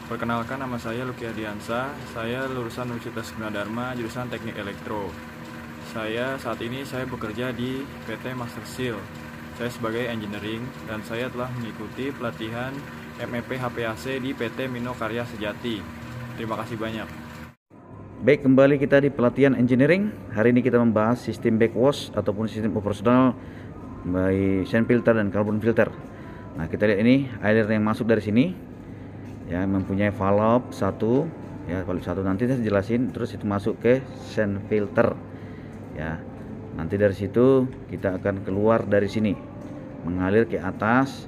Perkenalkan, nama saya Luki Adiansa. Saya lulusan Universitas Gunadarma, jurusan Teknik Elektro. Saat ini bekerja di PT Master Seal. Saya sebagai engineering dan saya telah mengikuti pelatihan MEP HPAC di PT Mino Karya Sejati. Terima kasih banyak. Baik, kembali kita di pelatihan engineering. Hari ini kita membahas sistem backwash ataupun sistem operasional by sand filter dan carbon filter. Nah, kita lihat ini air yang masuk dari sini, ya, mempunyai valve 1, ya, valve 1 nanti saya jelasin. Terus itu masuk ke sand filter, ya. Nanti dari situ kita akan keluar dari sini, mengalir ke atas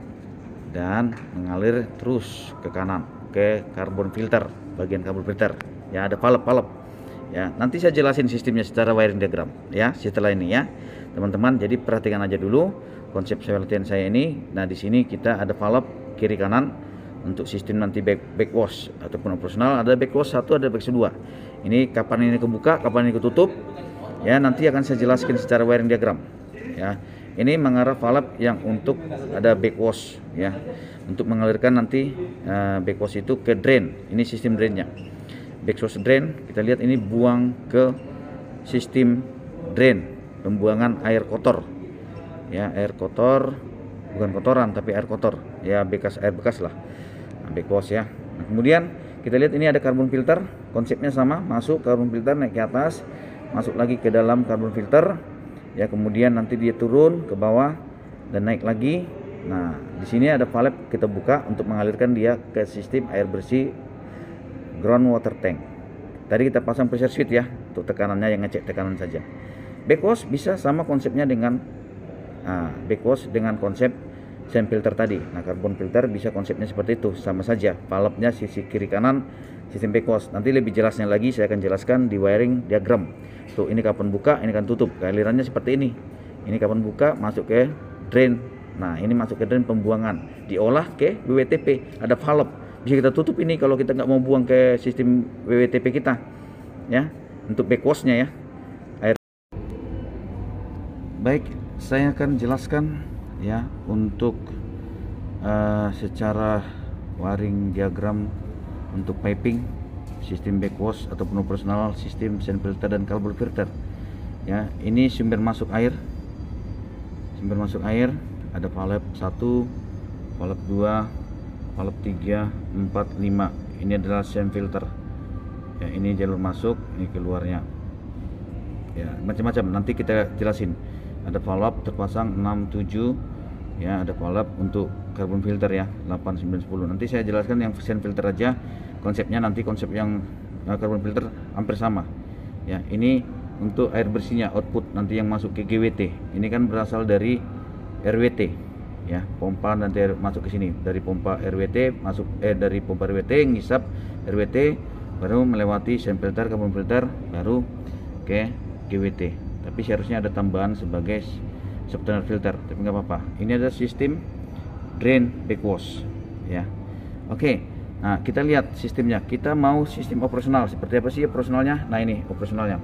dan mengalir terus ke kanan ke carbon filter, bagian carbon filter. Ya, ada valve. Ya, nanti saya jelasin sistemnya secara wiring diagram, ya, setelah ini, ya, teman-teman. Jadi perhatikan aja dulu konsep pelatihan saya ini. Nah, di sini kita ada valve kiri kanan. Untuk sistem nanti backwash ataupun operasional, ada backwash 1, ada backwash 2. Ini kapan ini kebuka, kapan ini ketutup, ya, nanti akan saya jelaskan secara wiring diagram, ya. Ini mengarah valve yang untuk ada backwash, ya, untuk mengalirkan nanti backwash itu ke drain. Ini sistem drainnya. Backwash drain, kita lihat ini buang ke sistem drain, pembuangan air kotor, ya, air kotor, bukan kotoran tapi air kotor, ya, air bekas lah. Backwash, ya. Nah, kemudian kita lihat ini ada carbon filter, konsepnya sama, masuk carbon filter, naik ke atas, masuk lagi ke dalam carbon filter, ya, kemudian nanti dia turun ke bawah dan naik lagi. Nah, di sini ada valve kita buka untuk mengalirkan dia ke sistem air bersih groundwater tank. Tadi kita pasang pressure switch, ya, untuk tekanannya, yang ngecek tekanan saja. Backwash bisa sama konsepnya dengan backwash dengan konsep sand filter tadi. Nah, carbon filter bisa konsepnya seperti itu, sama saja. Valve-nya sisi kiri kanan sistem backwash. Nanti lebih jelasnya lagi saya akan jelaskan di wiring diagram. Tuh, ini kapan buka, ini kan tutup. Alirannya seperti ini. Ini kapan buka, masuk ke drain. Nah, ini masuk ke drain pembuangan, diolah ke WWTP. Ada valve. Bisa kita tutup ini kalau kita nggak mau buang ke sistem WWTP kita, ya. Untuk backwashnya, ya. Baik, saya akan jelaskan, ya, untuk secara wiring diagram untuk piping sistem backwash ataupun operasional sistem sand filter dan carbon filter, ya. Ini sumber masuk air, ada valve 1, valve 2, valve 3, 4, 5. Ini adalah sand filter, ya. Ini jalur masuk, ini keluarnya, ya, macam-macam, nanti kita jelasin. Ada valve terpasang 6, 7, ya, ada valve untuk carbon filter, ya, 8, 9, 10. Nanti saya jelaskan yang sand filter aja konsepnya, nanti konsep yang carbon filter hampir sama, ya. Ini untuk air bersihnya, output nanti yang masuk ke GWT. Ini kan berasal dari RWT, ya, pompa nanti masuk ke sini dari pompa RWT, masuk dari pompa RWT ngisap RWT, baru melewati sand filter, carbon filter, baru ke GWT. Tapi seharusnya ada tambahan sebagai subthermal filter, tapi nggak apa-apa. Ini ada sistem drain backwash, ya. Oke, nah kita lihat sistemnya. Kita mau sistem operasional seperti apa sih operasionalnya? Nah, ini operasionalnya.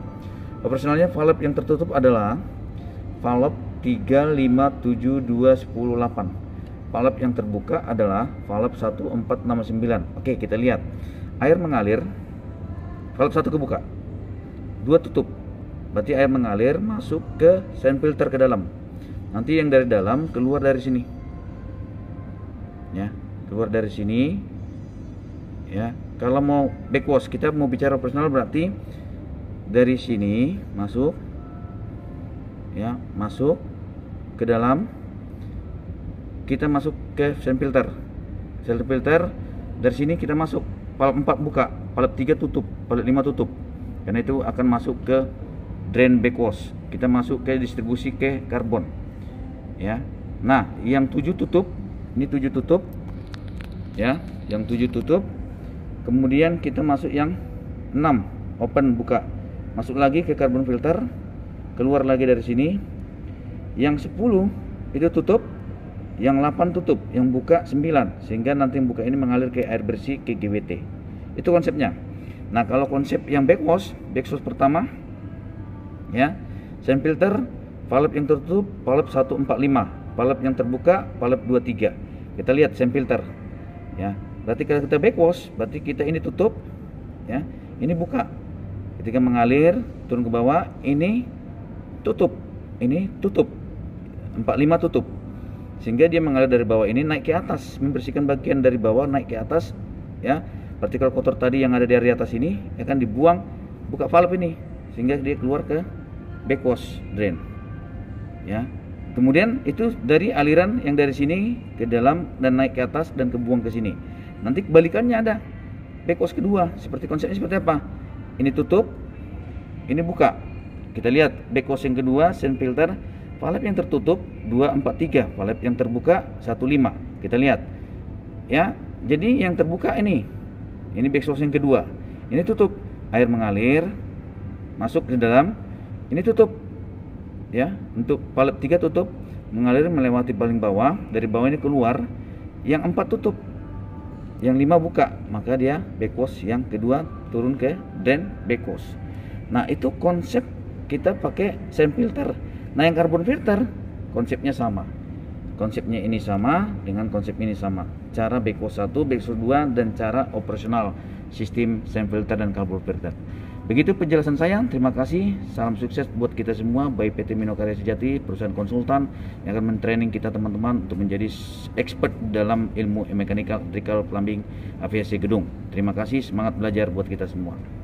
Operasionalnya valve yang tertutup adalah valve 3, 5, 7, 2, 10, 8. Valve yang terbuka adalah valve 1, 4, 6, 9. Oke, kita lihat. Air mengalir, valve 1 kebuka, 2 tutup. Berarti air mengalir masuk ke sand filter ke dalam. Nanti yang dari dalam keluar dari sini, ya, keluar dari sini, ya. Kalau mau backwash, kita mau bicara operasional, berarti dari sini masuk, ya, masuk ke dalam, kita masuk ke sand filter. Sand filter dari sini kita masuk, valve 4 buka, valve 3 tutup, valve 5 tutup. Karena itu akan masuk ke drain backwash. Kita masuk ke distribusi ke karbon, ya. Nah, yang 7 tutup, ini 7 tutup, ya, yang 7 tutup. Kemudian kita masuk yang 6 open, buka, masuk lagi ke carbon filter, keluar lagi dari sini. Yang 10 itu tutup, yang 8 tutup, yang buka 9, sehingga nanti yang buka ini mengalir ke air bersih ke GWT. Itu konsepnya. Nah, kalau konsep yang backwash pertama ya, sand filter, valve yang tertutup, valve 145, valve yang terbuka, valve 23. Kita lihat sand filter ya. Berarti kalau kita backwash, berarti kita ini tutup ya, ini buka. Ketika mengalir turun ke bawah, ini tutup, ini tutup, 45 tutup, sehingga dia mengalir dari bawah ini naik ke atas, membersihkan bagian dari bawah naik ke atas ya. Partikel kotor tadi yang ada di area atas ini akan dibuang, buka valve ini sehingga dia keluar ke backwash drain ya. Kemudian itu dari aliran yang dari sini ke dalam dan naik ke atas dan kebuang ke sini. Nanti kebalikannya ada backwash kedua. Seperti konsepnya seperti apa? Ini tutup, ini buka. Kita lihat backwash yang kedua, sand filter, valve yang tertutup 243, valve yang terbuka 15. Kita lihat ya. Jadi yang terbuka ini backwash yang kedua, ini tutup, air mengalir masuk ke dalam, ini tutup ya. Untuk valve 3 tutup, mengalir melewati paling bawah, dari bawah ini keluar, yang 4 tutup, yang 5 buka, maka dia backwash yang kedua turun ke drain backwash. Nah, itu konsep kita pakai sand filter. Nah, yang carbon filter konsepnya sama. Konsepnya ini sama dengan konsep ini sama. Cara backwash 1, backwash 2, dan cara operasional sistem sand filter dan carbon filter. Begitu penjelasan saya. Terima kasih. Salam sukses buat kita semua, baik PT Mino Karya Sejati, perusahaan konsultan yang akan mentraining kita teman-teman untuk menjadi expert dalam ilmu mechanical, electrical, plumbing, aviasi gedung. Terima kasih, semangat belajar buat kita semua.